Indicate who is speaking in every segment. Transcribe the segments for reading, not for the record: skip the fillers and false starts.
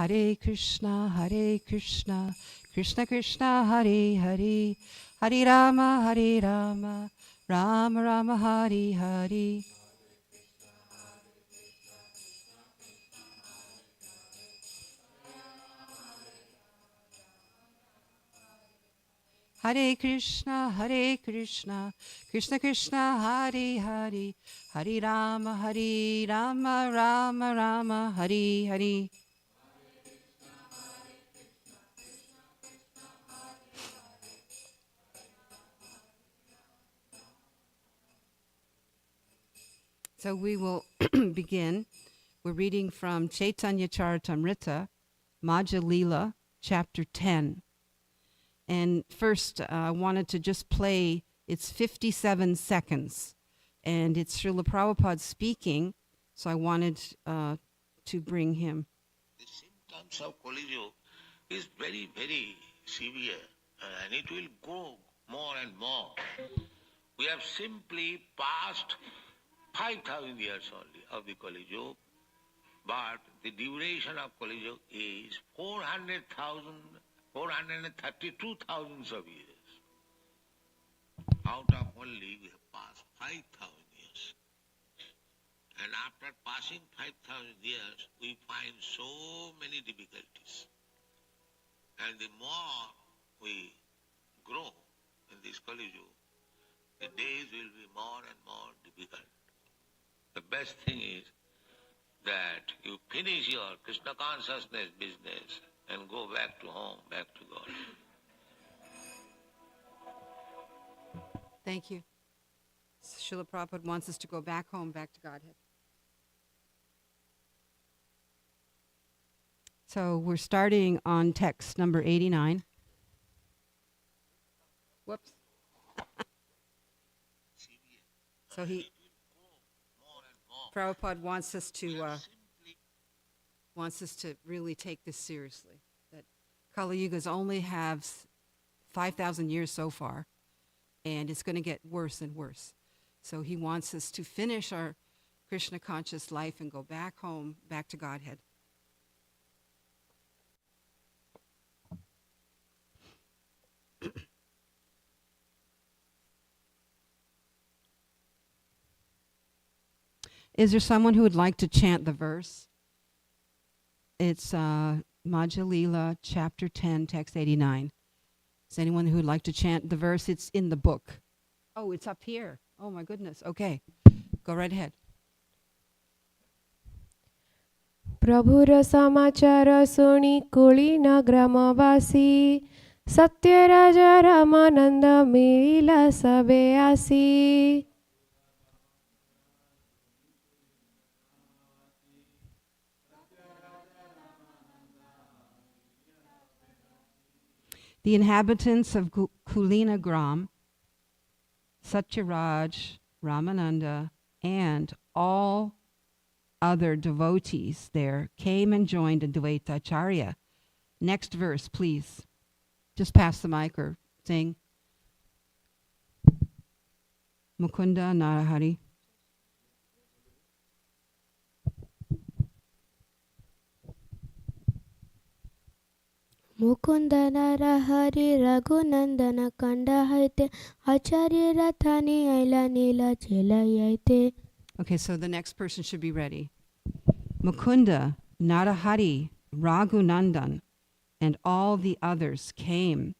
Speaker 1: Hare Krishna, Krishna Krishna, Hare Hare, Hare Rama, Rama Rama, Hare Hare. Hare Krishna, Krishna Krishna, Hare Hare, Hare Rama, Rama Rama, Hare Hare. So we will begin. We're reading from Caitanya Caritamrta, Madhya Lila, chapter 10. And first, I wanted to just play, it's 57 seconds. And it's Srila Prabhupada speaking, so I wanted to bring him.
Speaker 2: The symptoms of Kali Yuga is very, very severe, and it will go more and more. We have simply passed 5,000 years only of the Kali Yuga, but the duration of Kali Yuga is 432,000 of years. Out of only we have passed 5,000 years. And after passing 5,000 years, we find so many difficulties. And the more we grow in this Kali Yuga, the days will be more and more difficult. The best thing is that you finish your Krishna consciousness business and go back to home, back to God.
Speaker 1: Thank you. Srila Prabhupada wants us to go back home, back to Godhead. So we're starting on text number 89. Whoops. So Prabhupada wants us to really take this seriously. That Kali Yugas only have 5,000 years so far, and it's going to get worse and worse. So he wants us to finish our Krishna conscious life and go back home, back to Godhead. Is there someone who would like to chant the verse? It's Madhya Lila, chapter 10, text 89. Is anyone who would like to chant the verse? It's in the book. Oh, it's up here. Oh, my goodness. Okay. Go right ahead.
Speaker 3: Prabhura samachara suni kulina gramavasi Satya Raja Ramananda Mila sabe asi.
Speaker 1: The inhabitants of Kulina Gram, Satyaraj, Ramananda, and all other devotees there came and joined Advaita Acharya. Next verse, please. Just pass the mic or sing. Mukunda Narahari.
Speaker 3: Mukunda Narahari Raghunandana Kanda Haite Acharya Rathani Aila Nila Chelayaite.
Speaker 1: Okay, so the next person should be ready. Mukunda, Narahari, Raghunandan, and all the others came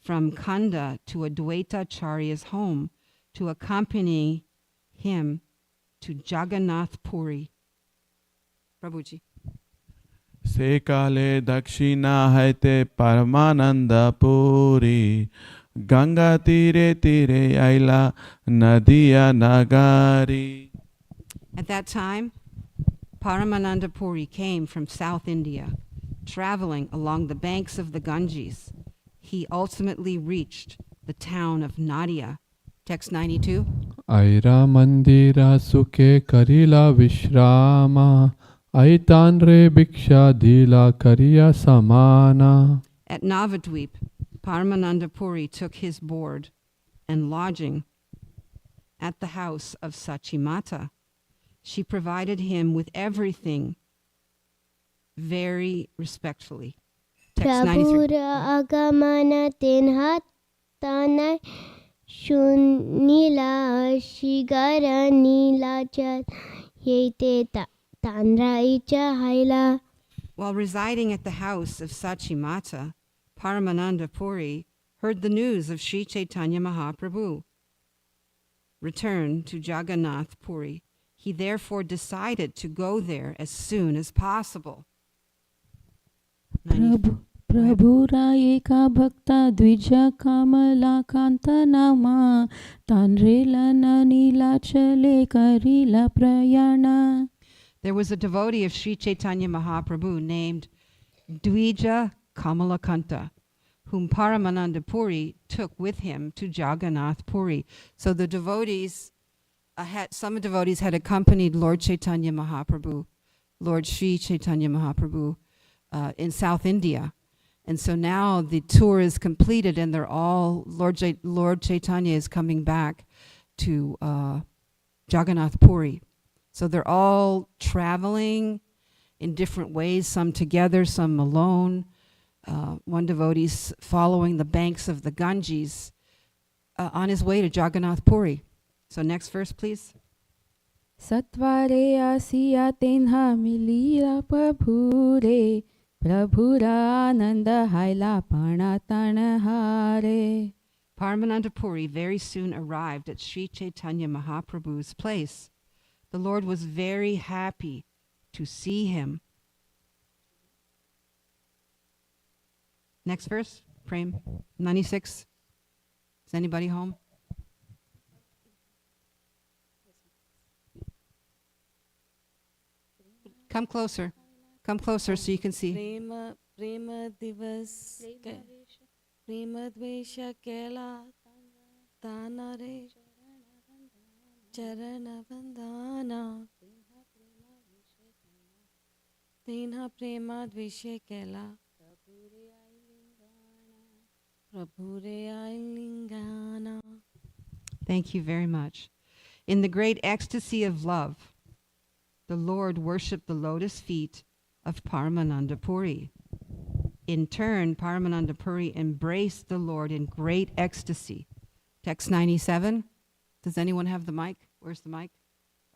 Speaker 1: from Kanda to Advaita Acharya's home to accompany him to Jagannath Puri. Prabhuji.
Speaker 4: Se kale dakshina haite Paramananda Puri Ganga tire tire aila Nadia Nagari.
Speaker 1: At that time, Paramananda Puri came from South India, traveling along the banks of the Ganges. He ultimately reached the town of Nadia. Text 92.
Speaker 5: Aira mandira sukhe karila vishrama Aitanre bhiksha dila kariya samana.
Speaker 1: At Navadvip, Paramananda Puri took his board and lodging at the house of Sachimata. She provided him with everything very respectfully. Text 93.
Speaker 3: Prabhura agamana tenha tanai shunila shigara nilachal yete tanra icha haila.
Speaker 1: While residing at the house of Sachimata, Paramananda Puri heard the news of Sri Chaitanya Mahaprabhu return to Jagannath Puri. He therefore decided to go there as soon as possible.
Speaker 6: प्रभुरा एका भक्ता द्विजा कमला कांता नामा तांड्रेला नीला चले Karila प्रयाणा.
Speaker 1: There was a devotee of Sri Chaitanya Mahaprabhu named Dvija Kamalakanta, whom Paramananda Puri took with him to Jagannath Puri. So the devotees, some devotees had accompanied Lord Chaitanya Mahaprabhu, Lord Sri Chaitanya Mahaprabhu, in South India. And so now the tour is completed and they're all, Lord Chaitanya is coming back to Jagannath Puri. So they're all traveling in different ways, some together, some alone. One devotee's following the banks of the Ganges on his way to Jagannath Puri. So next verse, please.
Speaker 6: सत्वारे आसिया तेन्हा मिलिया प्रभुरे प्रभुरा आनंद हाइला पाणा ताण हारे.
Speaker 1: Paramananda Puri very soon arrived at Sri Chaitanya Mahaprabhu's place. The Lord was very happy to see him. Next verse, Prem, 96. Is anybody home? Come closer. Come closer so you can see.
Speaker 7: प्रेम दिवस प्रेम द्वेष केला ताना रे चरण वंदना तेना प्रेम द्वेष केला प्रभु रे आई Lingana.
Speaker 1: Thank you very much. In the great ecstasy of love, the Lord worshipped the lotus feet of Paramananda Puri. In turn, Paramananda Puri embraced the Lord in great ecstasy. Text 97. Does anyone have the mic? Where's the mic?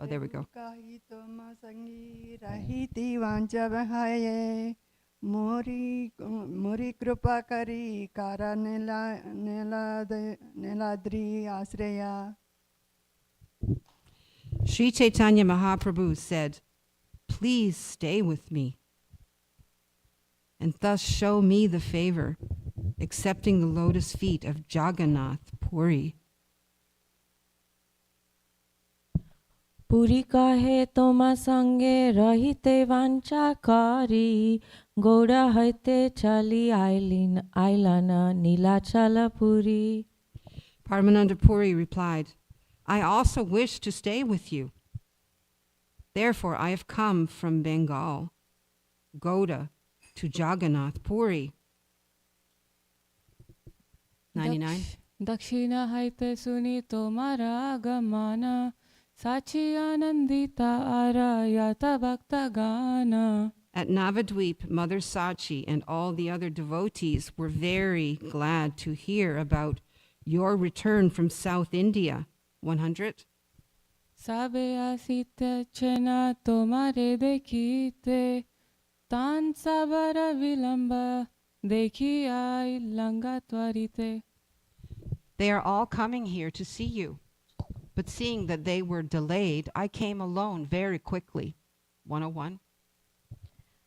Speaker 1: Oh, there we go.
Speaker 8: Mori kripa kari kara neladri asreya.
Speaker 1: Sri Chaitanya Mahaprabhu said, "Please stay with me and thus show me the favor, accepting the lotus feet of Jagannath Puri."
Speaker 7: Puri कहे तोमा संगे रहिते वांचा करी गौड़ा हईते चली आइलन Nilachal Puri.
Speaker 1: Paramananda Puri replied, "I also wish to stay with you. Therefore, I have come from Bengal, Goda, to Jagannath Puri." 99.
Speaker 7: दक्षिणा हईते सुनी तोमारा आगमन साची आनंदिता आरयता भक्त गाना.
Speaker 1: At Navadweep, Mother Sachi and all the other devotees were very glad to hear about your return from South India. 100.
Speaker 7: साबे आसित चना तोमारे देखीते तान साबर विलंब देखी आई लंगा त्वरिते.
Speaker 1: They are all coming here to see you. But seeing that they were delayed, I came alone very quickly. 101.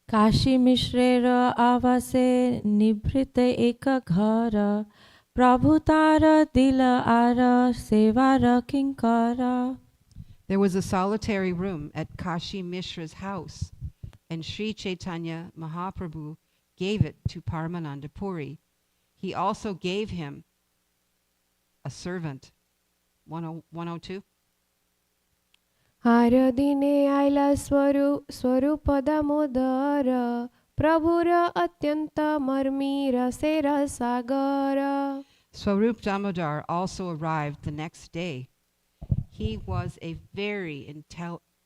Speaker 7: Kashi मिश्रेर आवासे निभृत एक घर प्रभु तार दिल are सेवार किंकर.
Speaker 1: There was a solitary room at Kashi Mishra's house, and Sri Chaitanya Mahaprabhu gave it to Paramananda Puri. He also gave him a servant. 102.
Speaker 3: हार दिने आयला स्वरूप दामोदर प्रभुर अत्यंत मर्मी रसेर सागर.
Speaker 1: Swarup Damodar also arrived the next day. He was a very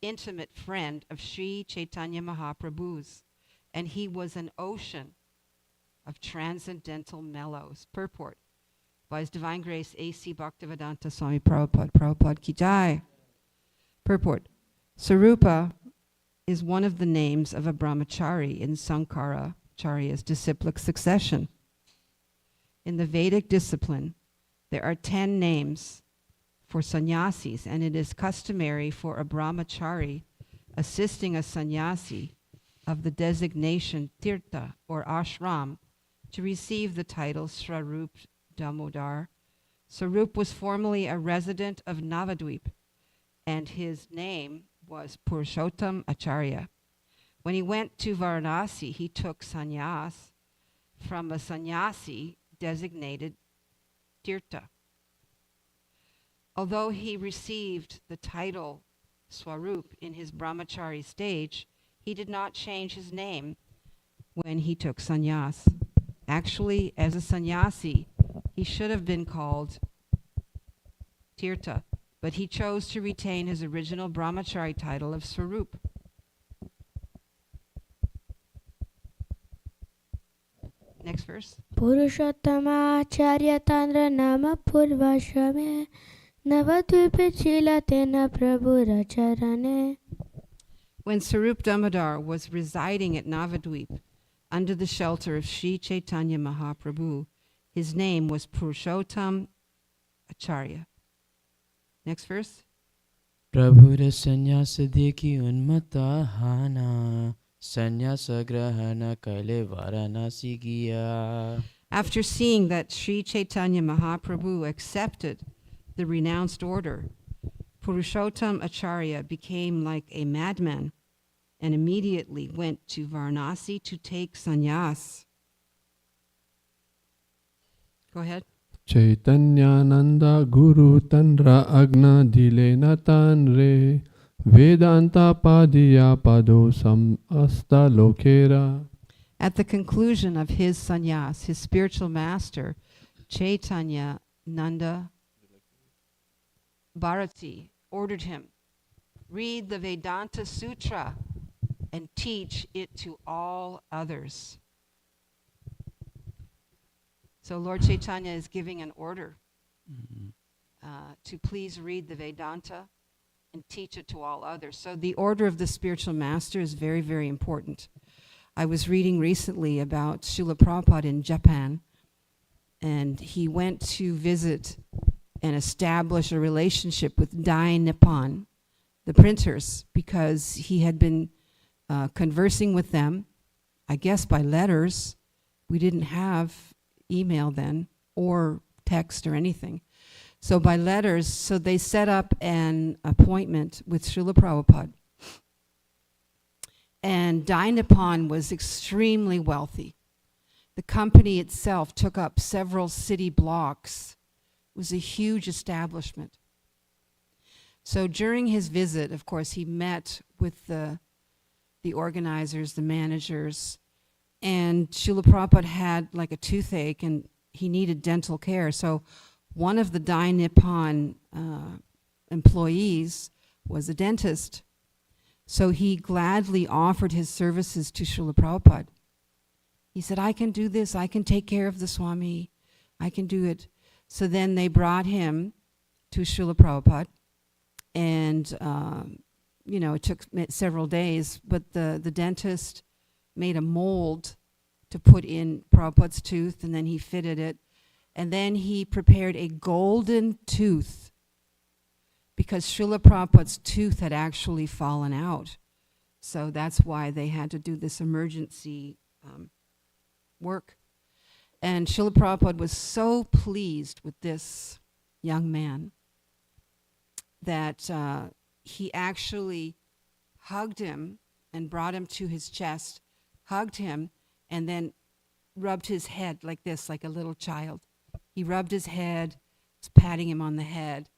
Speaker 1: intimate friend of Sri Chaitanya Mahaprabhu's, and he was an ocean of transcendental mellows. Purport by His Divine Grace A.C. Bhaktivedanta Swami Prabhupada. Prabhupada ki jai. Purport. Sarupa is one of the names of a brahmachari in Sankaracharya's disciplic succession. In the Vedic discipline, there are 10 names for sannyasis, and it is customary for a brahmachari assisting a sannyasi of the designation tirtha or ashram to receive the title Swarup Damodar. Sarup was formerly a resident of Navadvip, and his name was Purushottam Acharya. When he went to Varanasi, he took sannyas from a sannyasi designated tirtha. Although he received the title Swarup in his brahmachari stage, he did not change his name when he took sannyas. Actually, as a sannyasi, he should have been called tirtha, but he chose to retain his original brahmachari title of Swarup. Next verse.
Speaker 3: Purushottama Chandra Nama Purvashame Navadvipe Chilatena Prabhu Racharane. When Sarup Damodar was residing at Navadvip under the shelter of Sri Caitanya Mahaprabhu, his name was Purushottam Acharya. Next verse.
Speaker 9: Prabhura sannyasa dekhi unmata hana sannyasa grahana kale varanasi giya.
Speaker 1: After seeing that Sri Chaitanya Mahaprabhu accepted the renounced order, Purushottam Acharya became like a madman and immediately went to Varanasi to take sannyas. Go ahead.
Speaker 5: Chaitanyananda Guru Tanra Agna Dilena Tanre Vedanta Padiya Pado Samasta Lokera.
Speaker 1: At the conclusion of his sannyas, his spiritual master, Chaitanya Nanda Bharati, ordered him, read the Vedanta Sutra and teach it to all others. So Lord Chaitanya is giving an order to please read the Vedanta and teach it to all others. So the order of the spiritual master is very, very important. I was reading recently about Srila Prabhupada in Japan, and he went to visit and establish a relationship with Dai Nippon, the printers, because he had been conversing with them, I guess by letters. We didn't have email then, or text or anything. So by letters, so they set up an appointment with Srila Prabhupada. And Dai Nippon was extremely wealthy. The company itself took up several city blocks. It was a huge establishment. So during his visit, of course, he met with the organizers, the managers, and Srila Prabhupada had like a toothache and he needed dental care. So one of the Dai Nippon employees was a dentist. So he gladly offered his services to Srila Prabhupada. He said, I can do this, I can take care of the Swami, I can do it. So then they brought him to Srila Prabhupada, and it took several days, but the dentist made a mold to put in Prabhupada's tooth, and then he fitted it, and then he prepared a golden tooth, because Srila Prabhupada's tooth had actually fallen out. So that's why they had to do this emergency work. And Srila Prabhupada was so pleased with this young man that he actually hugged him and brought him to his chest, hugged him, and then rubbed his head like this, like a little child. He rubbed his head, was patting him on the head,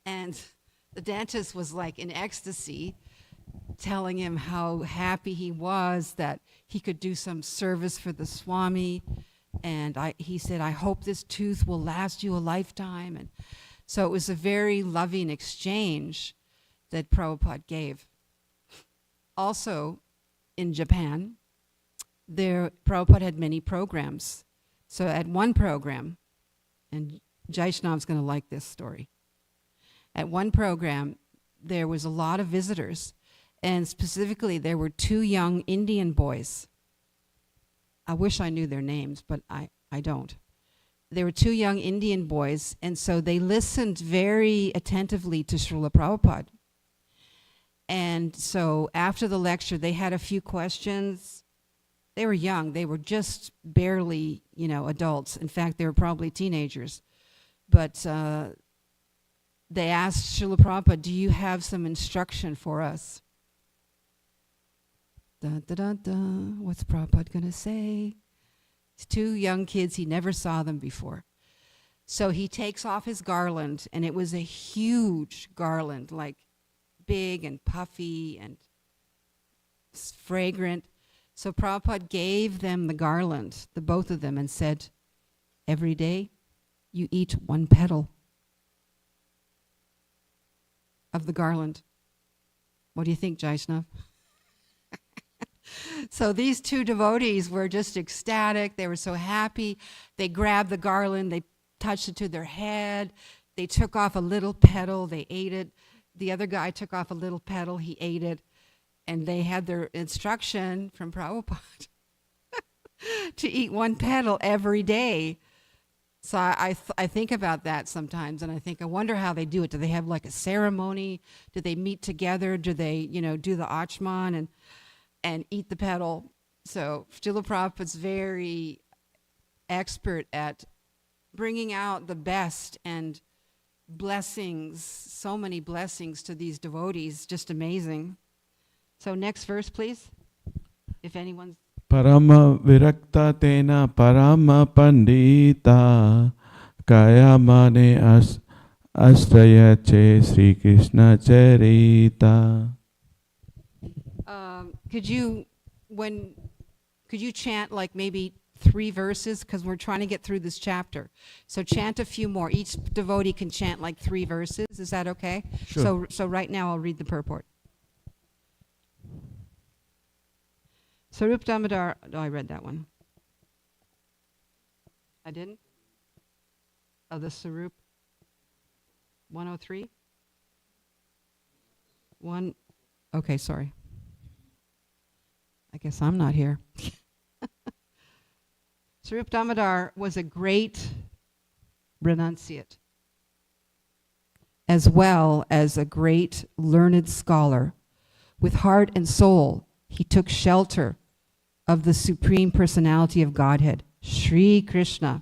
Speaker 1: and the dentist was like in ecstasy, telling him how happy he was that he could do some service for the Swami. And he said, I hope this tooth will last you a lifetime. And so it was a very loving exchange that Prabhupada gave. Also in Japan, Prabhupada had many programs. So at one program, and Jaishnav's going to like this story. At one program, there was a lot of visitors, and specifically there were 2 young Indian boys. I wish I knew their names, but I don't. There were 2 young Indian boys, and so they listened very attentively to Srila Prabhupada. And so after the lecture, they had a few questions. They were young. They were just barely, adults. In fact, they were probably teenagers. But they asked Srila Prabhupada, do you have some instruction for us? Dun, dun, dun, dun. What's Prabhupada going to say? These 2 young kids, he never saw them before. So he takes off his garland, and it was a huge garland, like big and puffy and fragrant. So Prabhupada gave them the garland, the both of them, and said, every day you eat 1 petal of the garland. What do you think, Jaishnav? So these 2 devotees were just ecstatic. They were so happy. They grabbed the garland. They touched it to their head. They took off a little petal. They ate it. The other guy took off a little petal. He ate it. And they had their instruction from Prabhupada to eat 1 petal every day. So I think about that sometimes, and I wonder how they do it. Do they have like a ceremony? Do they meet together? Do they, do the achman and eat the petal? So Srila Prabhupada's very expert at bringing out the best and blessings, so many blessings to these devotees, just amazing. So next verse, please, if anyone's...
Speaker 4: Parama virakta tena parama pandita kaya mane ashraya che Sri Krishna charita.
Speaker 1: Could you chant like maybe 3 verses, because we're trying to get through this chapter. So chant a few more. Each devotee can chant like 3 verses. Is that okay?
Speaker 4: Sure.
Speaker 1: So right now I'll read the purport. Sarup Damodar, oh, I read that one. I didn't? Oh, the Sarup 103? Okay, sorry. I guess I'm not here. Sarup Damodar was a great renunciate, as well as a great learned scholar. With heart and soul, he took shelter of the Supreme Personality of Godhead, Sri Krishna.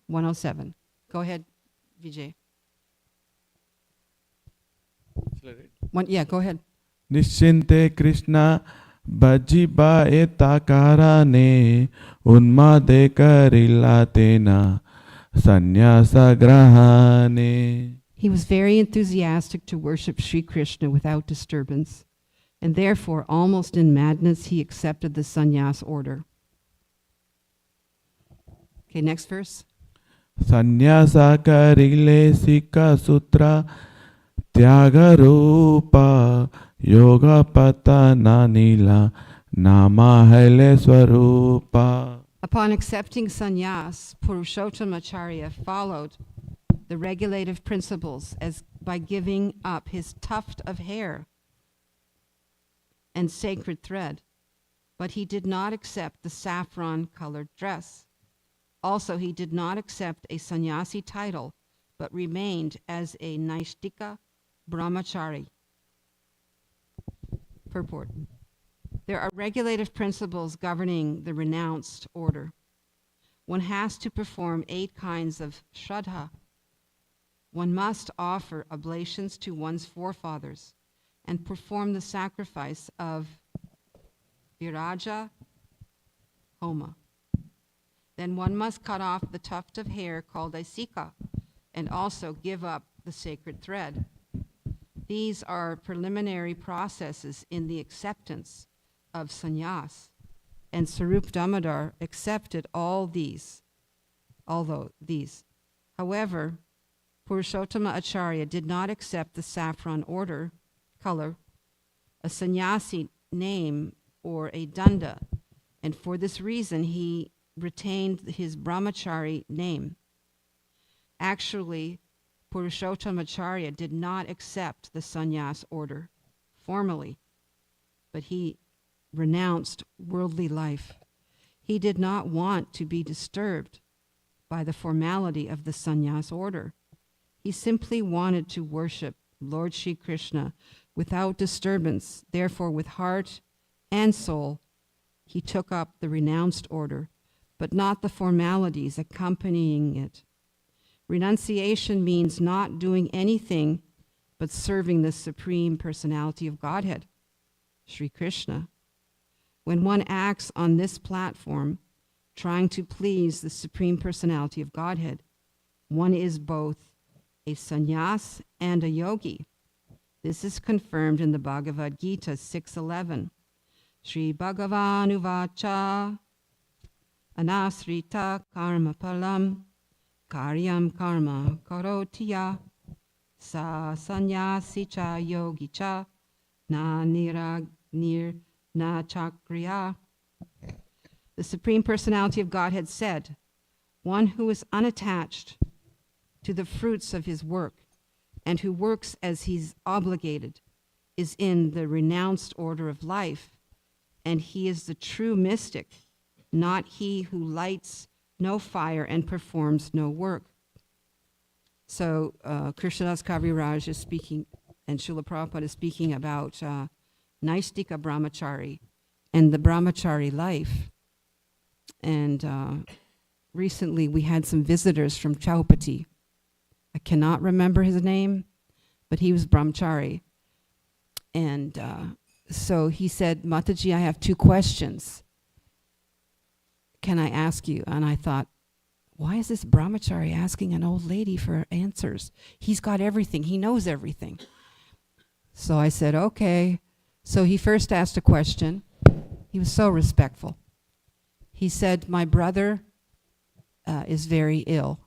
Speaker 1: 107. Go ahead, Vijay. Go ahead.
Speaker 4: Nishinte Krishna Bajiba etakara ne unmade karila tena sannyasa grahane.
Speaker 1: He was very enthusiastic to worship Sri Krishna without disturbance, and therefore, almost in madness, he accepted the sannyas order. Okay, next verse.
Speaker 4: Sannyasa karile sika sutra tyagarupa yoga pata nanila nama hele swarupa.
Speaker 1: Upon accepting sannyas, Purushottamacharya followed the regulative principles as by giving up his tuft of hair and sacred thread, but he did not accept the saffron-colored dress. Also, he did not accept a sannyasi title, but remained as a Naishtika brahmachari. Purport. There are regulative principles governing the renounced order. One has to perform 8 kinds of shraddha. One must offer oblations to one's forefathers and perform the sacrifice of viraja homa. Then one must cut off the tuft of hair called asika and also give up the sacred thread. These are preliminary processes in the acceptance of sannyas, and Sarup Damodar accepted all these. However, Purushottama Acharya did not accept the saffron color, a sannyasi name, or a danda, And for this reason, he retained his brahmachari name. Actually, Purushottamacharya did not accept the sannyas order formally, but he renounced worldly life. He did not want to be disturbed by the formality of the sannyas order. He simply wanted to worship Lord Shri Krishna without disturbance. Therefore, with heart and soul, he took up the renounced order, but not the formalities accompanying it. Renunciation means not doing anything but serving the Supreme Personality of Godhead, Shri Krishna. When one acts on this platform, trying to please the Supreme Personality of Godhead, one is both a sannyas and a yogi. This is confirmed in the Bhagavad Gita 6:11. Sri Bhagavan Uvacha Anasrita Karma Palam Karyam Karma Karotiya Sa Sannyasi Cha Yogi Cha Na Nir Na Chakriya. The Supreme Personality of Godhead said, one who is unattached to the fruits of his work and who works as he's obligated is in the renounced order of life, and he is the true mystic, not he who lights no fire and performs no work. So Krishnadas Kaviraj is speaking, and Srila Prabhupada is speaking about Naistika Brahmachari and the Brahmachari life. And recently we had some visitors from Chaupati. I cannot remember his name, but he was Brahmachari. And so he said, Mataji, I have 2 questions. Can I ask you? And I thought, why is this Brahmachari asking an old lady for answers? He's got everything. He knows everything. So I said, okay. So he first asked a question. He was so respectful. He said, my brother is very ill.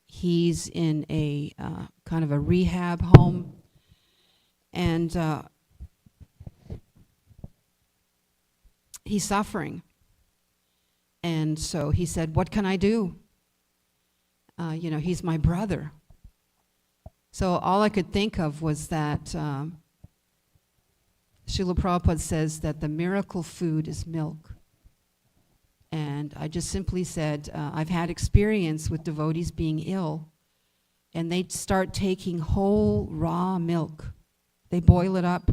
Speaker 1: He's in a kind of a rehab home. And he's suffering. And so he said, what can I do? He's my brother. So all I could think of was that Srila Prabhupada says that the miracle food is milk. And I just simply said, I've had experience with devotees being ill, and they start taking whole raw milk. They boil it up,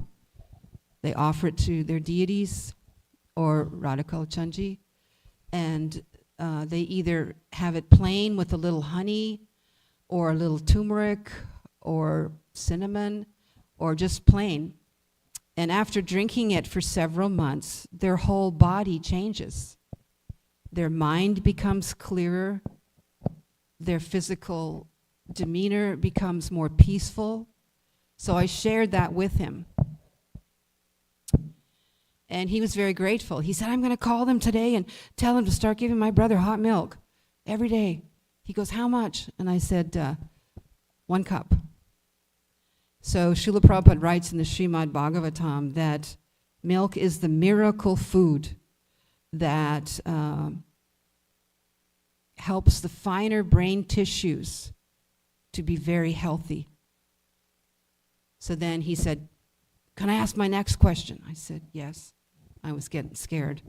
Speaker 1: they offer it to their deities or Radhakal Chanji, and they either have it plain with a little honey or a little turmeric or cinnamon or just plain. And after drinking it for several months, their whole body changes. Their mind becomes clearer, their physical demeanor becomes more peaceful. So I shared that with him. And he was very grateful. He said, I'm going to call them today and tell them to start giving my brother hot milk every day. He goes, how much? And I said, 1 cup. So Srila Prabhupada writes in the Srimad Bhagavatam that milk is the miracle food that helps the finer brain tissues to be very healthy. So then he said, can I ask my next question? I said, yes. I was getting scared.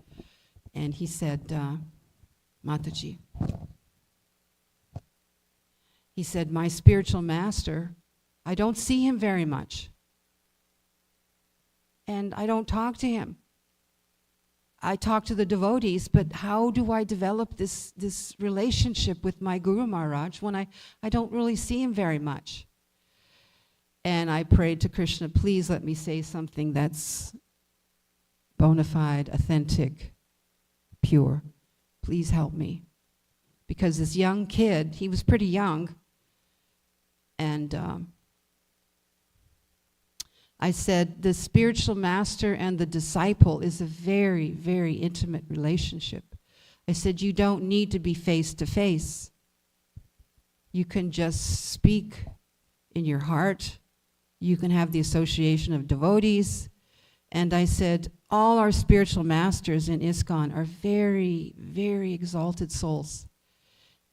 Speaker 1: And he said, Mataji. He said, my spiritual master, I don't see him very much. And I don't talk to him. I talk to the devotees, but how do I develop this relationship with my Guru Maharaj when I don't really see him very much? And I prayed to Krishna, please let me say something that's bona fide, authentic, pure. Please help me. Because this young kid, he was pretty young, and I said, the spiritual master and the disciple is a very, very intimate relationship. I said, you don't need to be face to face. You can just speak in your heart. You can have the association of devotees. And I said, all our spiritual masters in ISKCON are very, very exalted souls.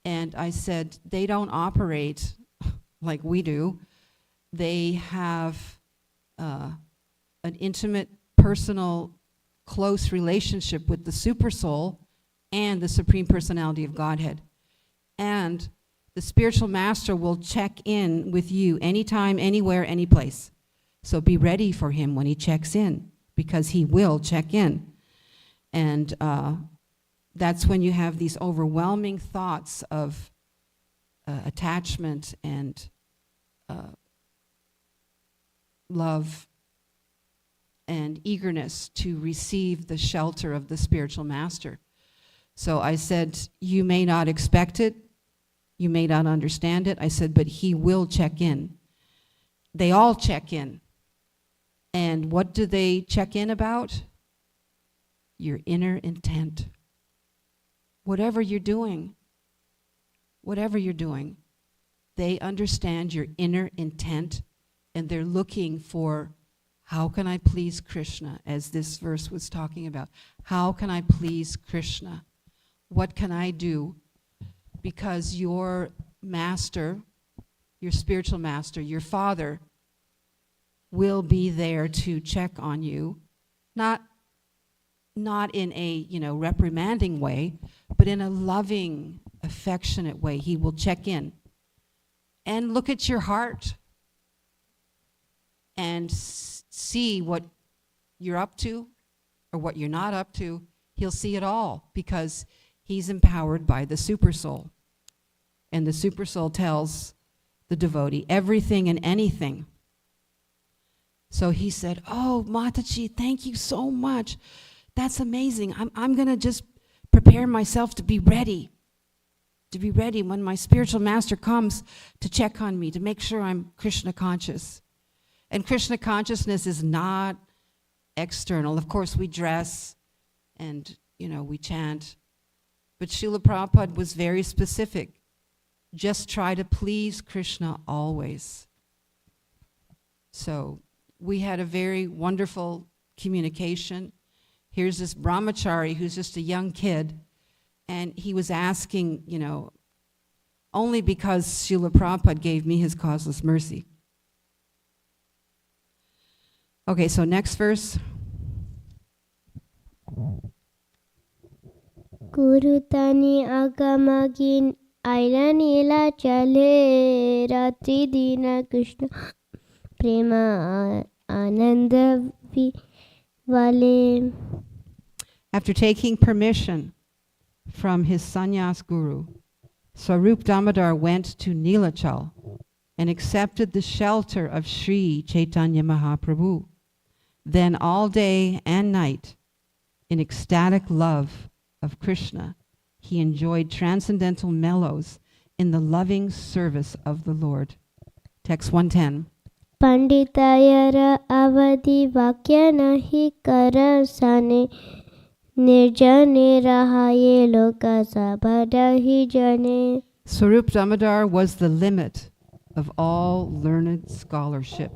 Speaker 1: And I said, they don't operate like we do. They have an intimate, personal, close relationship with the Super Soul and the Supreme Personality of Godhead. And the spiritual master will check in with you anytime, anywhere, any place. So be ready for him when he checks in, because he will check in. And that's when you have these overwhelming thoughts of attachment and love and eagerness to receive the shelter of the spiritual master. So I said, you may not expect it, you may not understand it. I said, but he will check in. They all check in. And what do they check in about? Your inner intent. Whatever you're doing, they understand your inner intent, and they're looking for, how can I please Krishna, as this verse was talking about. How can I please Krishna? What can I do? Because your master, your spiritual master, your father, will be there to check on you, not in a reprimanding way, but in a loving, affectionate way. He will check in and look at your heart and see what you're up to or what you're not up to. He'll see it all because he's empowered by the Super Soul. And the Super Soul tells the devotee everything and anything. So he said, oh, Mataji, thank you so much. That's amazing. I'm going to just prepare myself to be ready when my spiritual master comes to check on me, to make sure I'm Krishna conscious. And Krishna consciousness is not external. Of course, we dress and, we chant. But Srila Prabhupada was very specific. Just try to please Krishna always. So we had a very wonderful communication. Here's this brahmachari who's just a young kid, and he was asking, only because Srila Prabhupada gave me his causeless mercy. Okay, so next verse.
Speaker 3: Kurutani agamagin Lila chale ratri dina Krishna prema ananda vale.
Speaker 1: After taking permission from his sannyas guru, Swarup Damodar went to Nilachal and accepted the shelter of Sri Caitanya Mahaprabhu. Then all day and night, in ecstatic love of Krishna, he enjoyed transcendental mellows in the loving service of the Lord. Text 110.
Speaker 3: Panditayara avadi vakya nahi kara sane nirjane rahaye loka sabadahi jane.
Speaker 1: Swarup Damodar was the limit of all learned scholarship,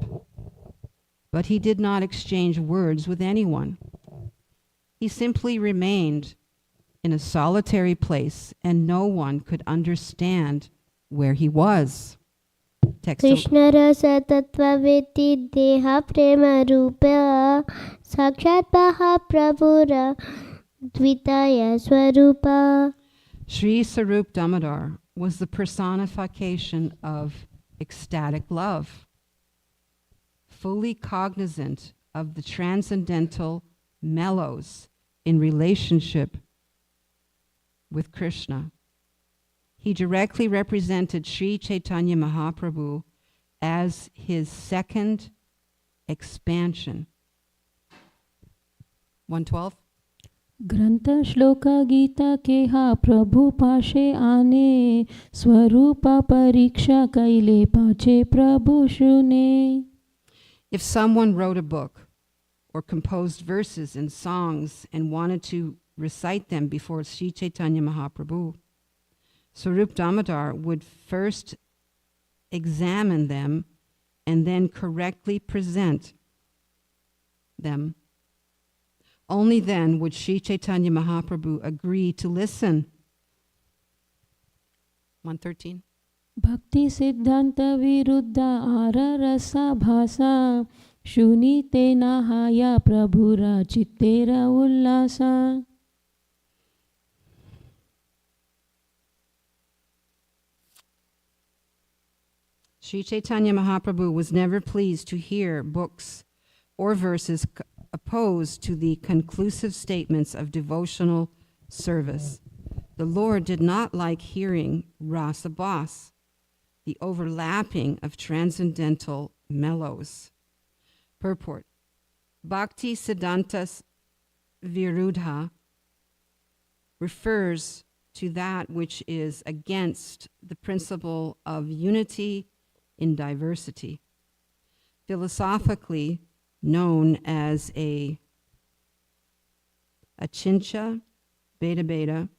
Speaker 1: but he did not exchange words with anyone. He simply remained in a solitary place, and no one could understand where he was.
Speaker 3: Krishna rasa tattva veti deha prema rupa sakshat Mahaprabhura dvitaya swarupa.
Speaker 1: Sri Swarup Damodar was the personification of ecstatic love, fully cognizant of the transcendental mellows in relationship with Krishna. He directly represented Sri Chaitanya Mahaprabhu as his second expansion. 112.
Speaker 7: ग्रंथ श्लोक गीता के हा प्रभु पाशे आने स्वरूप परीक्षा कैले पाचे प्रभु शुने.
Speaker 1: If someone wrote a book or composed verses and songs and wanted to recite them before Sri Chaitanya Mahaprabhu, Swarup Damodar would first examine them and then correctly present them. Only then would Sri Chaitanya Mahaprabhu agree to listen. 113.
Speaker 7: Bhakti Siddhanta Viruddha Ara Rasa Bhasa Shunite Nahaya Prabhura Chittera Ullasa.
Speaker 1: Sri Chaitanya Mahaprabhu was never pleased to hear books or verses opposed to the conclusive statements of devotional service. The Lord did not like hearing rasa bhas, the overlapping of transcendental mellows. Purport. Bhakti Siddhanta Viruddha refers to that which is against the principle of unity in diversity, philosophically known as a achincha beta beta,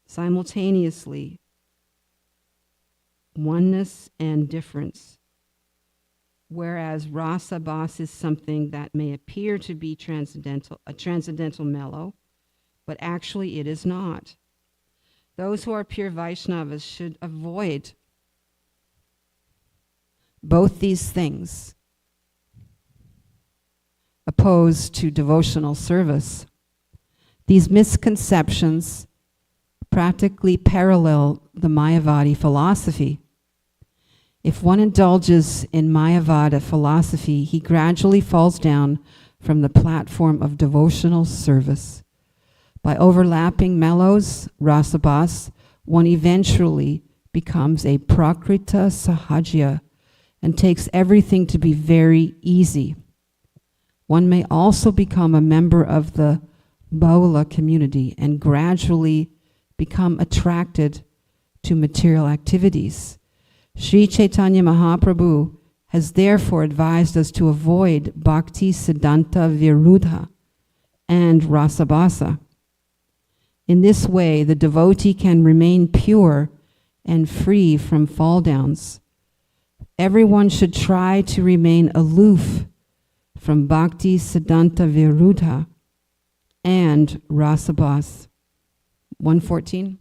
Speaker 1: simultaneously oneness and difference, whereas rasa bhas is something that may appear to be transcendental, a transcendental mellow, but actually it is not. Those who are pure Vaishnavas should avoid both these things opposed to devotional service. These misconceptions practically parallel the Mayavadi philosophy. If one indulges in Mayavada philosophy, he gradually falls down from the platform of devotional service. By overlapping mellows, rasa bhas, one eventually becomes a prakrita sahajya and takes everything to be very easy. One may also become a member of the Baula community and gradually become attracted to material activities. Sri Chaitanya Mahaprabhu has therefore advised us to avoid Bhakti Siddhanta Viruddha and Rasabhasa. In this way, the devotee can remain pure and free from fall downs. Everyone should try to remain aloof from Bhakti Siddhanta Viruddha and Rasabhas. 114.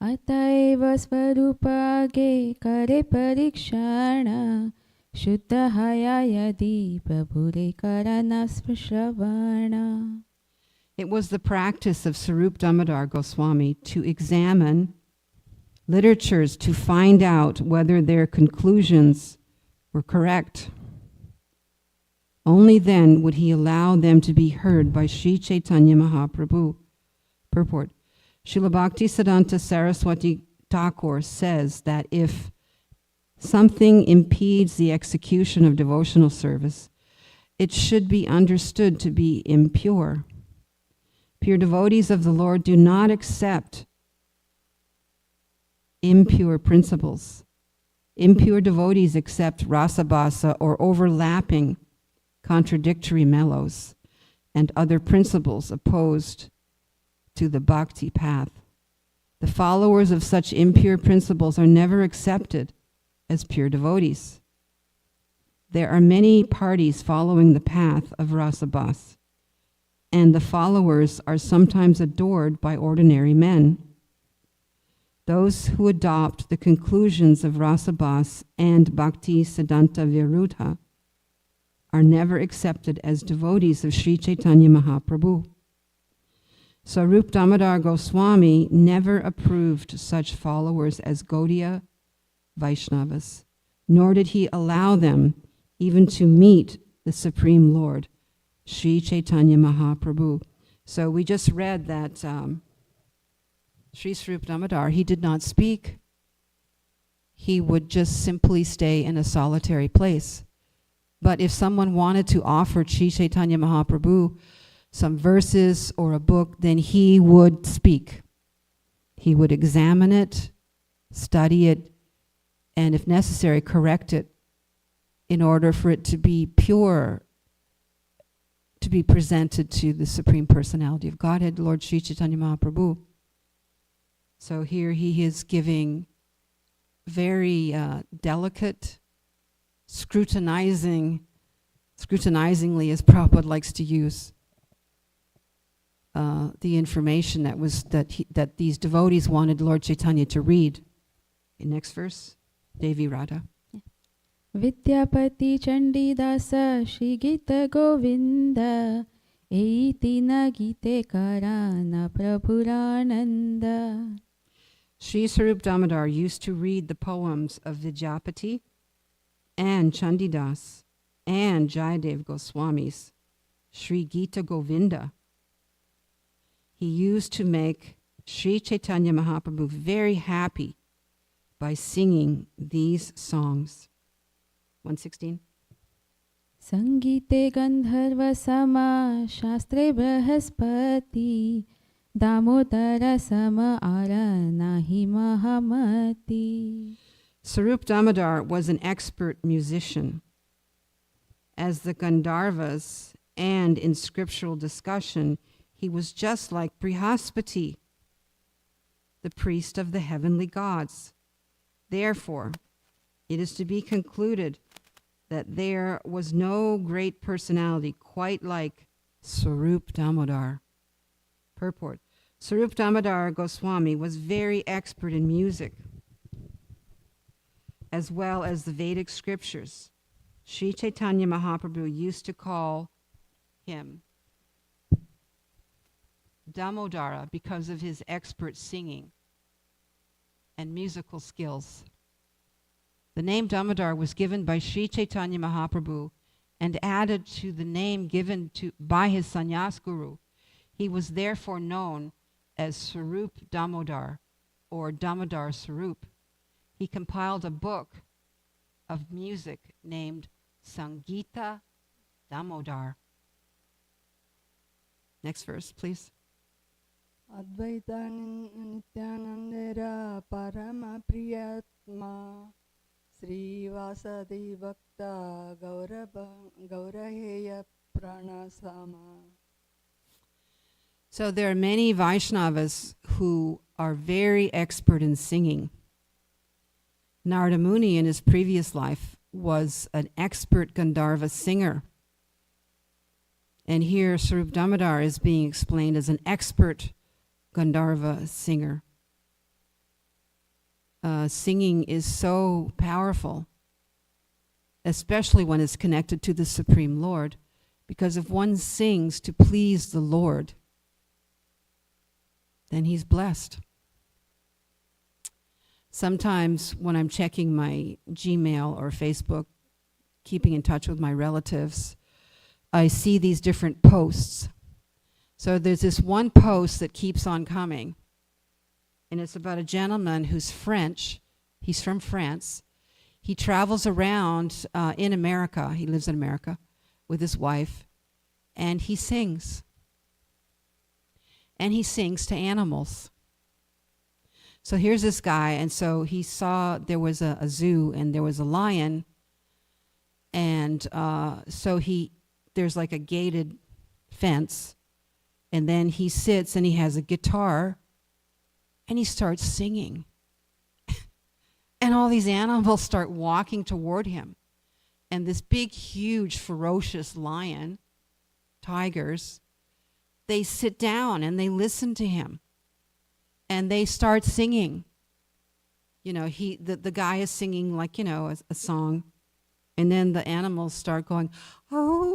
Speaker 6: Ataiva svarupage kare parikshana shuddhaya yadi prabhure karana sprishavana.
Speaker 1: It was the practice of Sarup Damodar Goswami to examine literatures to find out whether their conclusions were correct. Only then would he allow them to be heard by Sri Chaitanya Mahaprabhu. Purport. Srila Bhakti Siddhanta Saraswati Thakur says that if something impedes the execution of devotional service, it should be understood to be impure. Pure devotees of the Lord do not accept impure principles. Impure devotees accept rasabhasa or overlapping contradictory mellows and other principles opposed to the bhakti path. The followers of such impure principles are never accepted as pure devotees. There are many parties following the path of rasabhas, and the followers are sometimes adored by ordinary men. Those who adopt the conclusions of Rasabhas and Bhakti Siddhanta Viruddha are never accepted as devotees of Sri Chaitanya Mahaprabhu. Sarup Damodar Goswami never approved such followers as Gaudiya Vaishnavas, nor did he allow them even to meet the Supreme Lord, Sri Chaitanya Mahaprabhu. So we just read that Sri Sarup Damodar, he did not speak. He would just simply stay in a solitary place. But if someone wanted to offer Sri Chaitanya Mahaprabhu some verses or a book, then he would speak. He would examine it, study it, and if necessary, correct it in order for it to be pure, to be presented to the Supreme Personality of Godhead, Lord Sri Chaitanya Mahaprabhu. So here he is giving very delicate, scrutinizingly, as Prabhupada likes to use, the information that these devotees wanted Lord Chaitanya to read. Okay, next verse, Devi Radha.
Speaker 6: Vidyapati Chandidasa Shri Gita Govinda Eiti na Gite Karana Prabhurananda.
Speaker 1: Sri Sarup Damodar used to read the poems of Vidyapati and Chandidas and Jayadev Goswamis, Sri Gita Govinda. He used to make Sri Chaitanya Mahaprabhu very happy by singing these songs. 116.
Speaker 6: Sangite Gandharva Sama Shastre Brahaspati Damodara Sama Ara Nahi Mahamati.
Speaker 1: Sarup Damodar was an expert musician. As the Gandharvas and in scriptural discussion, he was just like Brihaspati, the priest of the heavenly gods. Therefore, it is to be concluded that there was no great personality quite like Sarup Damodar. Purport. Sarup Damodar Goswami was very expert in music, as well as the Vedic scriptures. Sri Chaitanya Mahaprabhu used to call him Damodara because of his expert singing and musical skills. The name Damodar was given by Sri Chaitanya Mahaprabhu and added to the name given by his sannyas guru. He was therefore known as Sarup Damodar or Damodar Sarup. He compiled a book of music named Sangita Damodar. Next verse, please.
Speaker 8: Advaita Nityanandera Parama Priyatma Sri Vasadi Bhakta Gauraheya Pranasama.
Speaker 1: So there are many Vaishnavas who are very expert in singing. Narada Muni in his previous life was an expert Gandharva singer. And here Sarup Damodar is being explained as an expert Gandharva singer. Singing is so powerful, especially when it's connected to the Supreme Lord, because if one sings to please the Lord, then he's blessed. Sometimes when I'm checking my Gmail or Facebook, keeping in touch with my relatives, I see these different posts. So there's this one post that keeps on coming, and it's about a gentleman who's French. He's from France. He travels around in America. He lives in America with his wife, and he sings. And he sings to animals. So here's this guy, and so he saw there was a zoo, and there was a lion, and so there's like a gated fence, and then he sits and he has a guitar, and he starts singing. And all these animals start walking toward him. And this big, huge, ferocious lion, tigers, they sit down and they listen to him. And they start singing. You know, the guy is singing like, you know, a song. And then the animals start going, oh,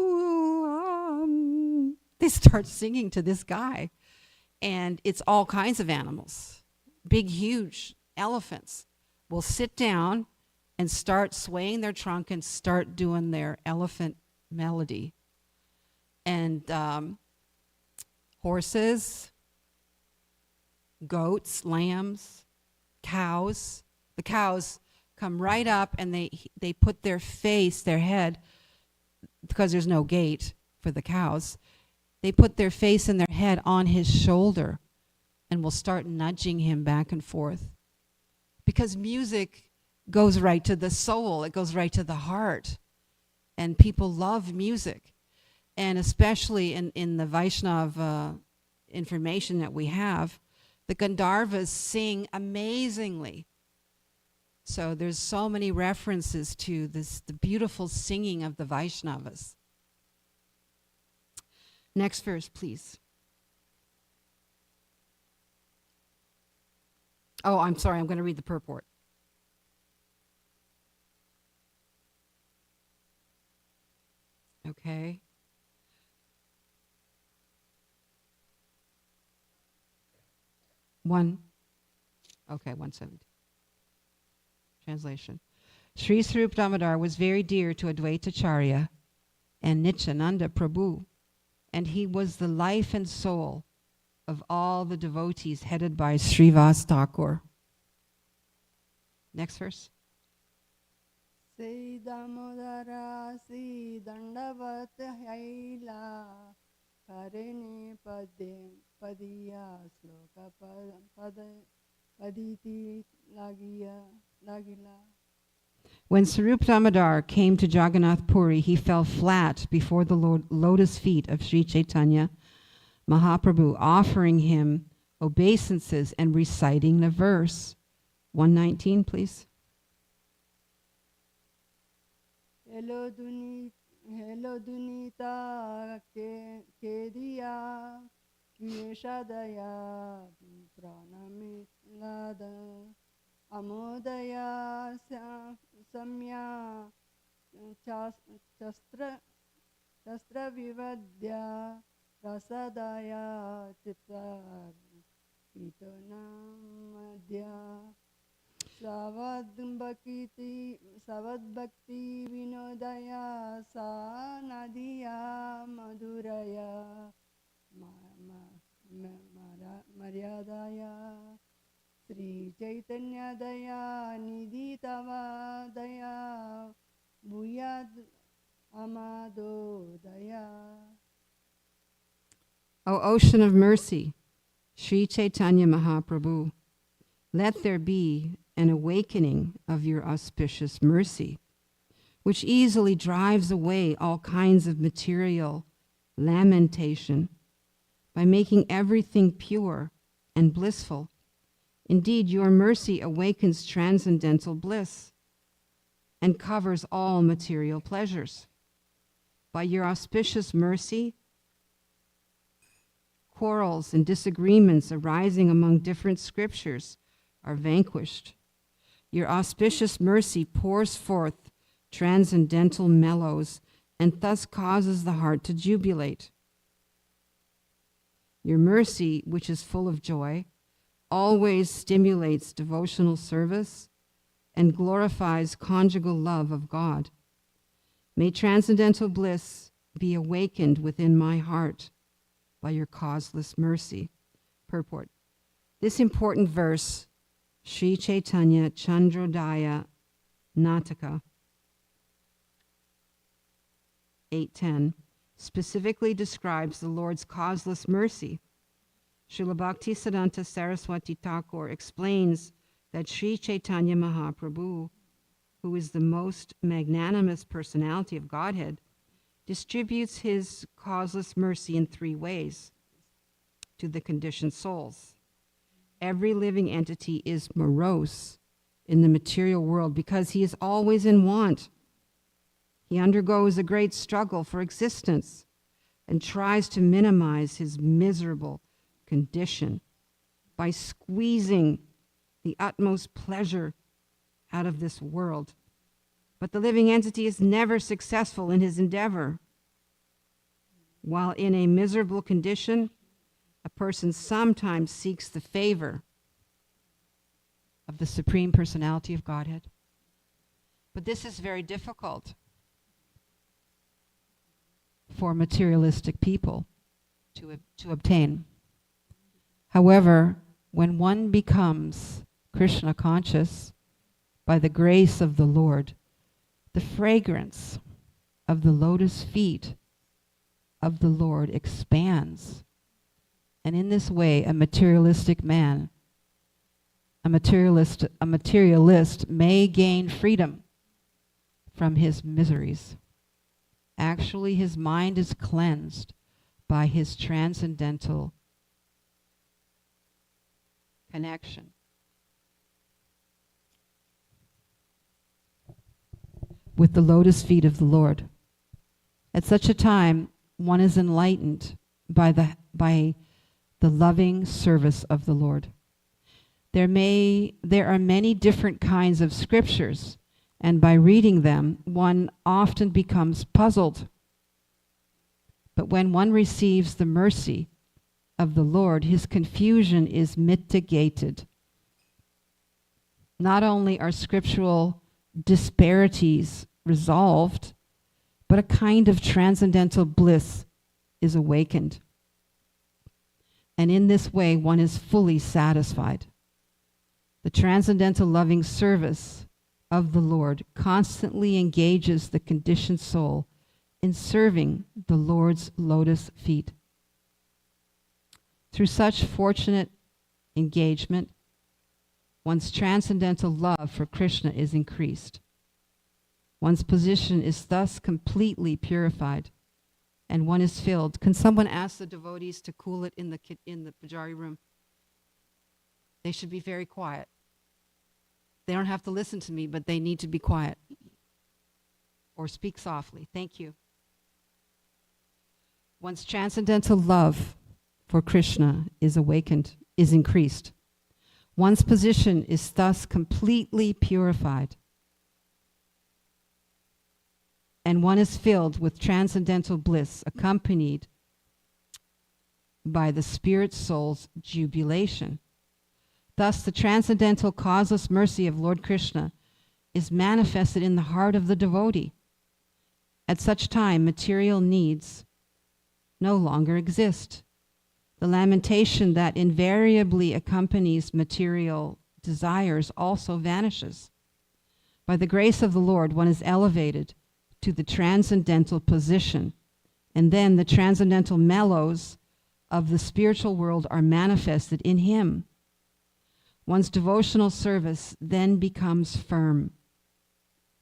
Speaker 1: they start singing to this guy. And it's all kinds of animals. Big, huge elephants will sit down and start swaying their trunk and start doing their elephant melody. And horses, goats, lambs, cows. The cows come right up and they put their head, because there's no gate for the cows, they put their face and their head on his shoulder and will start nudging him back and forth. Because music goes right to the soul, it goes right to the heart. And people love music. And especially in the Vaishnava information that we have, the Gandharvas sing amazingly. So there's so many references to the beautiful singing of the Vaishnavas. Next verse, please. Oh, I'm sorry, I'm going to read the purport. Okay. Okay, 170. Translation. Sri Swarup Damodar was very dear to Advaita Acharya and Nityananda Prabhu, and he was the life and soul of all the devotees headed by Srivas Thakur. Next verse.
Speaker 8: Sri Damodara Sri Dandavat Haila Karene Padiya Sloka Paditi Lagila.
Speaker 1: When Swarup Damodar came to Jagannath Puri, he fell flat before the lotus feet of Sri Caitanya Mahaprabhu, offering him obeisances and reciting the verse. 119, please.
Speaker 8: Hello Dunita Kediya Kishadaya Pranamilada Amodaya Samya Chastra Vivadya Rasadaya Chitra Pitona Madhya Savadbhakti Vinodaya Sa Nadiya Madhuraya Maryadaya Sri Chaitanya Daya Nidhi Daya Bhuyad Amado Daya.
Speaker 1: O ocean of mercy, Sri Chaitanya Mahaprabhu, let there be an awakening of your auspicious mercy, which easily drives away all kinds of material lamentation by making everything pure and blissful. Indeed, your mercy awakens transcendental bliss and covers all material pleasures. By your auspicious mercy, quarrels and disagreements arising among different scriptures are vanquished. Your auspicious mercy pours forth transcendental mellows and thus causes the heart to jubilate. Your mercy, which is full of joy, always stimulates devotional service and glorifies conjugal love of God. May transcendental bliss be awakened within my heart by your causeless mercy. Purport. This important verse, Sri Chaitanya Chandrodaya Nataka 8:10, specifically describes the Lord's causeless mercy. Srila Bhaktisiddhanta Saraswati Thakur explains that Sri Chaitanya Mahaprabhu, who is the most magnanimous personality of Godhead, distributes his causeless mercy in three ways to the conditioned souls. Every living entity is morose in the material world because he is always in want. He undergoes a great struggle for existence and tries to minimize his miserable condition by squeezing the utmost pleasure out of this world. But the living entity is never successful in his endeavor. While in a miserable condition, a person sometimes seeks the favor of the Supreme Personality of Godhead. But this is very difficult for materialistic people to obtain. However, when one becomes Krishna conscious by the grace of the Lord, the fragrance of the lotus feet of the Lord expands. And in this way, a materialist may gain freedom from his miseries. Actually, his mind is cleansed by his transcendental connection with the lotus feet of the Lord. At such a time, one is enlightened by the loving service of the Lord. There are many different kinds of scriptures, and by reading them, one often becomes puzzled. But when one receives the mercy of the Lord, his confusion is mitigated. Not only are scriptural disparities resolved, but a kind of transcendental bliss is awakened. And in this way, one is fully satisfied. The transcendental loving service of the Lord constantly engages the conditioned soul in serving the Lord's lotus feet. Through such fortunate engagement, one's transcendental love for Krishna is increased. One's position is thus completely purified, and one is filled. Can someone ask the devotees to cool it in the pujari room? They should be very quiet. They don't have to listen to me, but they need to be quiet. Or speak softly. Thank you. One's transcendental love for Krishna is awakened, is increased. One's position is thus completely purified. And one is filled with transcendental bliss, accompanied by the spirit soul's jubilation. Thus, the transcendental causeless mercy of Lord Krishna is manifested in the heart of the devotee. At such time, material needs no longer exist. The lamentation that invariably accompanies material desires also vanishes. By the grace of the Lord, one is elevated to the transcendental position, and then the transcendental mellows of the spiritual world are manifested in him. One's devotional service then becomes firm,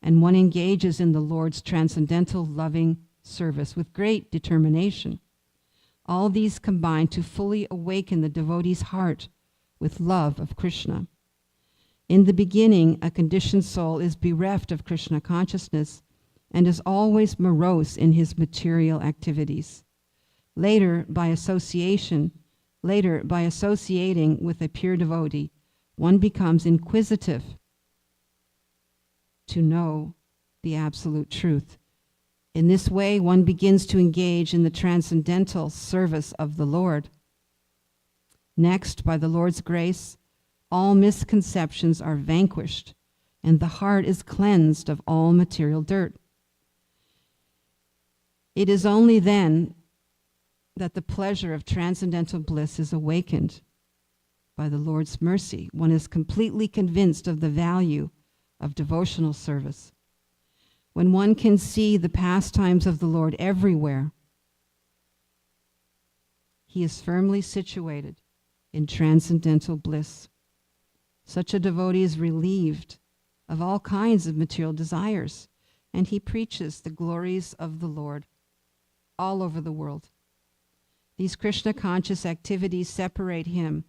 Speaker 1: and one engages in the Lord's transcendental loving service with great determination. All these combine to fully awaken the devotee's heart with love of Krishna. In the beginning, a conditioned soul is bereft of Krishna consciousness and is always morose in his material activities. Later, by associating with a pure devotee, one becomes inquisitive to know the absolute truth. In this way, one begins to engage in the transcendental service of the Lord. Next, by the Lord's grace, all misconceptions are vanquished, and the heart is cleansed of all material dirt. It is only then that the pleasure of transcendental bliss is awakened. By the Lord's mercy, one is completely convinced of the value of devotional service. When one can see the pastimes of the Lord everywhere, he is firmly situated in transcendental bliss. Such a devotee is relieved of all kinds of material desires, and he preaches the glories of the Lord all over the world. These Krishna conscious activities separate him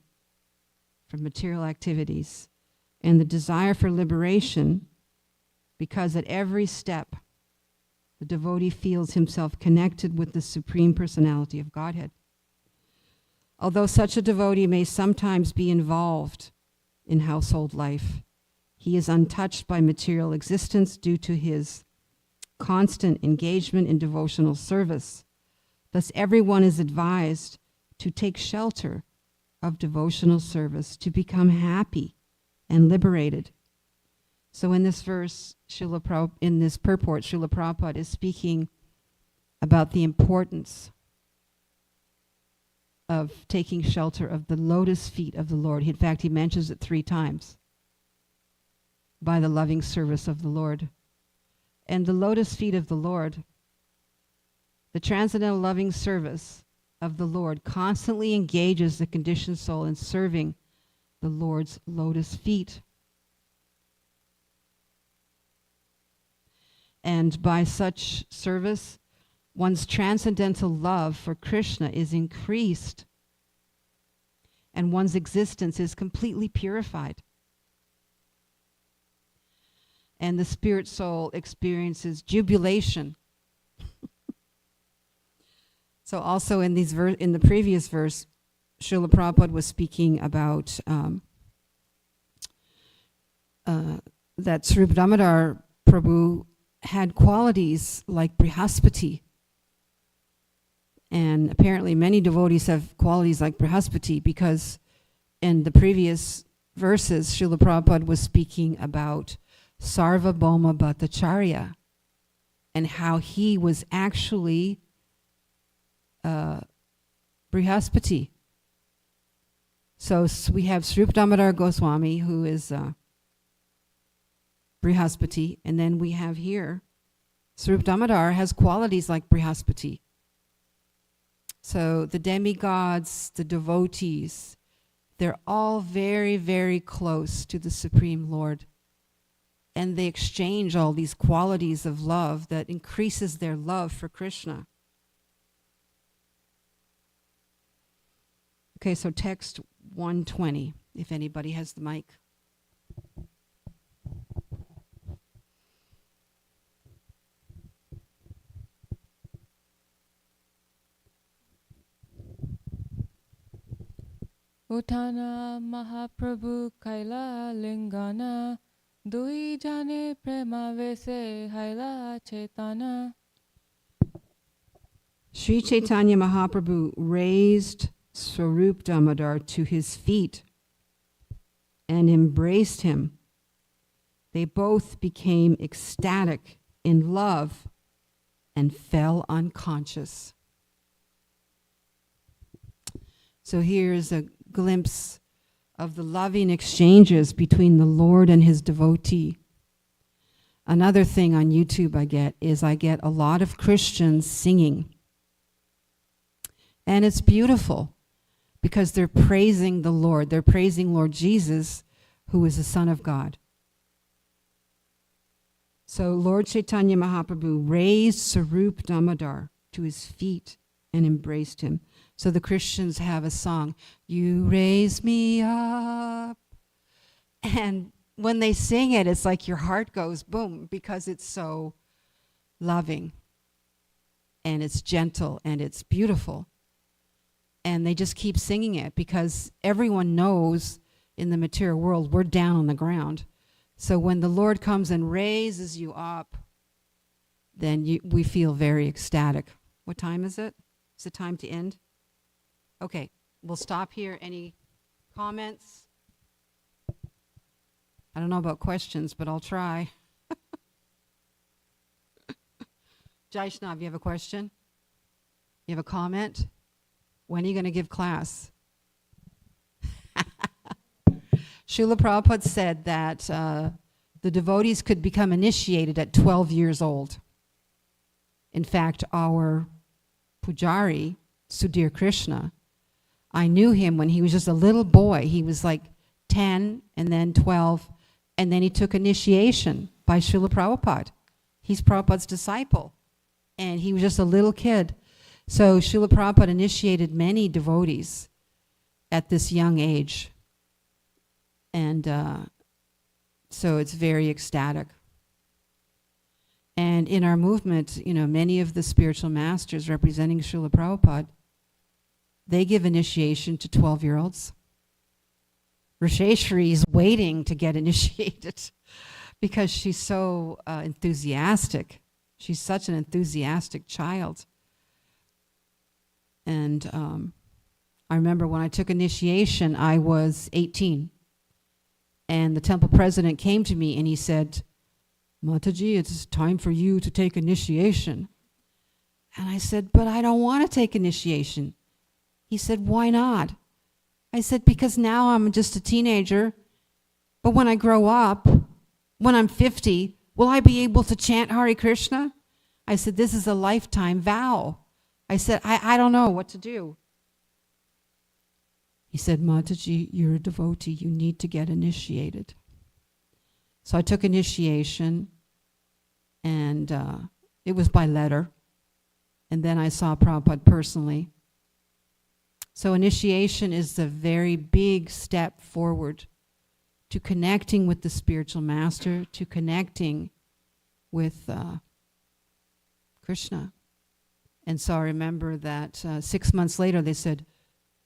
Speaker 1: from material activities and the desire for liberation, because at every step the devotee feels himself connected with the Supreme Personality of Godhead. Although such a devotee may sometimes be involved in household life, he is untouched by material existence due to his constant engagement in devotional service. Thus, everyone is advised to take shelter of devotional service to become happy and liberated. So in this verse, in this purport, Srila Prabhupada is speaking about the importance of taking shelter of the lotus feet of the Lord. In fact, he mentions it 3 times. By the loving service of the Lord. And the lotus feet of the Lord, the transcendental loving service of the Lord, constantly engages the conditioned soul in serving the Lord's lotus feet. And by such service, one's transcendental love for Krishna is increased, and one's existence is completely purified. And the spirit soul experiences jubilation. So also in the previous verse, Srila Prabhupada was speaking about that Swarup Damodar Prabhu had qualities like Brihaspati. And apparently many devotees have qualities like Brihaspati, because in the previous verses, Srila Prabhupada was speaking about Sarvabhauma Bhattacharya and how he was actually Brihaspati. So we have Swarup Damodar Goswami, who is Brihaspati, and then we have here Swarup Damodar has qualities like Brihaspati. So the demigods, the devotees, they're all very, very close to the Supreme Lord. And they exchange all these qualities of love that increases their love for Krishna. Okay, so text 120, if anybody has the mic.
Speaker 6: Utana Mahaprabhu Kaila Lingana Dui Jane Prema Vese Haila Chaitanya.
Speaker 1: Sri Caitanya Mahaprabhu raised Swarup Damodar to his feet and embraced him. They both became ecstatic in love and fell unconscious. So here's a glimpse of the loving exchanges between the Lord and his devotee. Another thing on YouTube I get a lot of Christians singing. And it's beautiful because they're praising the Lord. They're praising Lord Jesus, who is the Son of God. So Lord Chaitanya Mahaprabhu raised Swarup Damodar to his feet and embraced him. So the Christians have a song, "You raise me up." And when they sing it, it's like your heart goes boom, because it's so loving and it's gentle and it's beautiful. And they just keep singing it because everyone knows in the material world we're down on the ground. So when the Lord comes and raises you up, then we feel very ecstatic. What time is it? Is it time to end? Okay, we'll stop here. Any comments? I don't know about questions, but I'll try. Jaishnav, you have a question? You have a comment? When are you going to give class? Srila Prabhupada said that the devotees could become initiated at 12 years old. In fact, our Pujari, Sudhir Krishna, I knew him when he was just a little boy. He was like 10 and then 12, and then he took initiation by Srila Prabhupada. He's Prabhupada's disciple, and he was just a little kid. So Srila Prabhupada initiated many devotees at this young age. And so it's very ecstatic. And in our movement, many of the spiritual masters representing Srila Prabhupada, they give initiation to 12-year-olds. Rasheshri is waiting to get initiated because she's so enthusiastic. She's such an enthusiastic child. And I remember when I took initiation, I was 18. And the temple president came to me and he said, "Mataji, it's time for you to take initiation." And I said, "But I don't want to take initiation." He said, "Why not?" I said, "Because now I'm just a teenager, but when I grow up, when I'm 50, will I be able to chant Hare Krishna?" I said, "This is a lifetime vow." I said, I don't know what to do. He said, "Mataji, you're a devotee. You need to get initiated." So I took initiation, and it was by letter. And then I saw Prabhupada personally. So initiation is a very big step forward to connecting with the spiritual master, to connecting with Krishna. And so I remember that 6 months later they said,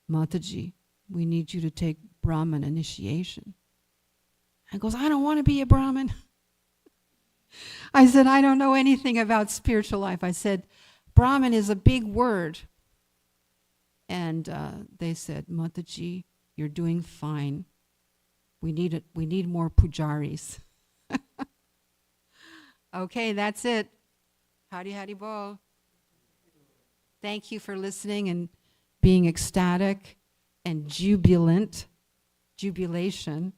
Speaker 1: "Mataji, we need you to take Brahman initiation." And goes, I don't want to be a Brahmin. I said, I don't know anything about spiritual life. I said, Brahmin is a big word. And they said, Mataji, you're doing fine. We need it. We need more pujaris. Okay, that's it. Hari Hari Bol. Thank you for listening and being ecstatic and jubilant. Jubilation.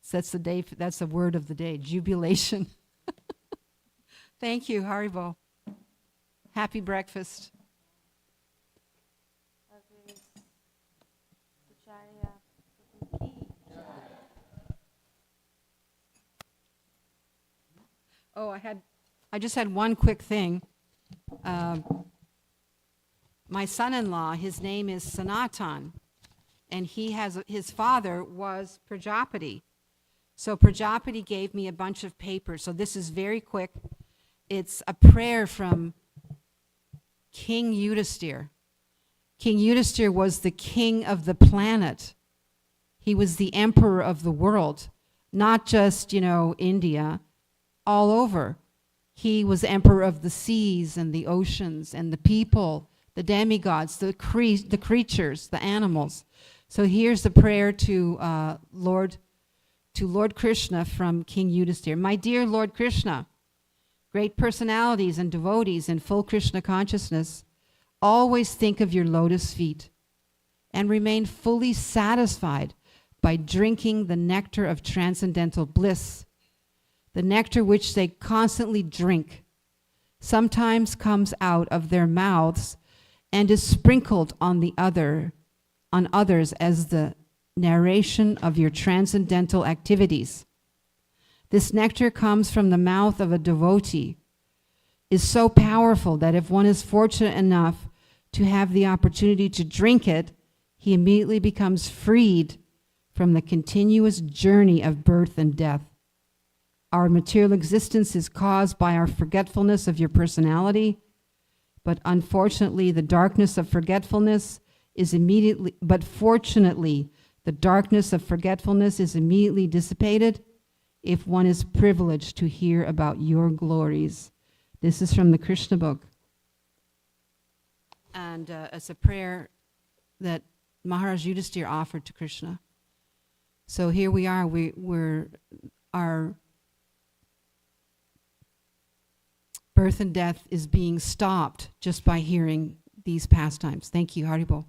Speaker 1: So that's the day. That's the word of the day. Jubilation. Thank you, Haribo. Happy breakfast. Oh, I just had one quick thing. My son-in-law, his name is Sanatan, and his father was Prajapati. So Prajapati gave me a bunch of papers. So this is very quick. It's a prayer from King Yudhisthira. King Yudhisthira was the king of the planet. He was the emperor of the world, not just, India, all over. He was emperor of the seas and the oceans and the people, the demigods, the creatures, the animals. So here's the prayer to Lord Krishna from King Yudhisthira. My dear Lord Krishna, great personalities and devotees in full Krishna consciousness always think of your lotus feet and remain fully satisfied by drinking the nectar of transcendental bliss. The nectar which they constantly drink sometimes comes out of their mouths and is sprinkled on others as the narration of your transcendental activities. This nectar comes from the mouth of a devotee, is so powerful that if one is fortunate enough to have the opportunity to drink it, he immediately becomes freed from the continuous journey of birth and death. Our material existence is caused by our forgetfulness of your personality, but unfortunately, the darkness of forgetfulness is immediately dissipated if one is privileged to hear about your glories. This is from the Krishna book. And it's a prayer that Maharaj Yudhisthira offered to Krishna. So here we are, our birth and death is being stopped just by hearing these pastimes. Thank you, Haribol.